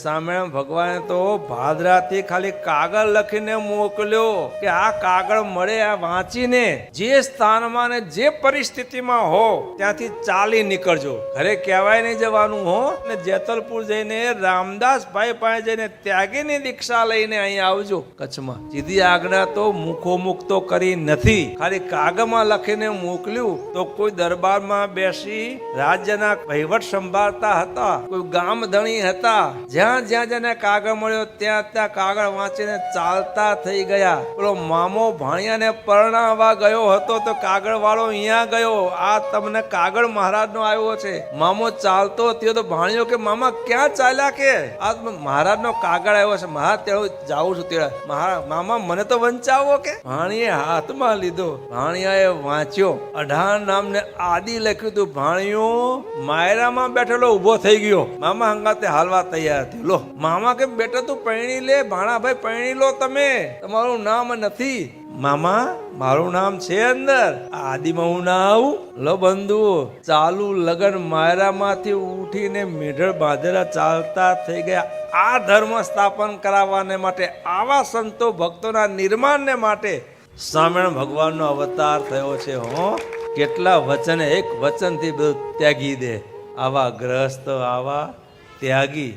સ્વામિનારાયણ ભગવાને તો ભાદરાથી ખાલી કાગળ લખીને મોકલ્યો કે આ કાગળ મળે આ વાંચીને જે સ્થાનમાં ને જે પરિસ્થિતિમાં હો ત્યાંથી ચાલી નીકળજો, ઘરે કહેવાય નહીં જવાનું હો. ને જેતલપુર જઈને રામદાસ ભાઈ પાસે જઈને ત્યાગીની દીક્ષા લઈને અહીં આવજો કચ્છમાં. સીધી આજ્ઞા તો મુખોમુખ તો કરી નથી, ખાલી કાગળમાં લખીને મોકલ્યું. તો કોઈ દરબારમાં બેસી રાજ્યના વહીવટ સંભાળતા હતા, કોઈ ગામ ધણી હતા, જ્યાં જેને કાગળ મળ્યો ત્યાં કાગળ વાંચીને ચાલતા થઈ ગયા. પેલો મામો ભાણિયાને પરણાવવા ગયો હતો તો કાગળ વાળો અહીંયા ગયો, આ તમને કાગળ મહારાજ નો આવ્યો છે. મામો ચાલતો થયો તો ભાણિયો કે મામા ક્યાં ચાલ્યા? કે આ મહારાજ નો કાગળ આવ્યો છે, મહારાજ તેડો જાઉં છું તેડા. મામા મને તો વંચાવો. કે ભાણીએ હાથમાં લીધો, ભાણિયાએ વાંચ્યો, અઢાર નામને આદિ લખ્યું હતું. ભાણિયો માયરામાં બેઠેલો ઉભો થઈ ગયો, મામા હંગાતે હાલવા તૈયાર થયો. લો મામા કે બેટા તું પરણી લે, ભાણાભાઈ પરણી લો, તમે તમારું નામ નથી. મામા મારું નામ છે અંદર, આદિમાં હું ના આવું? લો બંધુ, ચાલુ લગન માયરામાંથી ઉઠીને મેઢળ બાંધેલા ચાલતા થઈ ગયા. આ ધર્મ સ્થાપન કરાવવાને માટે, આવા સંતો ભક્તોના નિર્માણને માટે સ્વામિનારાયણ ભગવાનનો અવતાર થયો છે. હો કેટલા વચન એક વચનથી બધું ત્યાગી દે. આવા ગ્રસ્ત, આવા ત્યાગી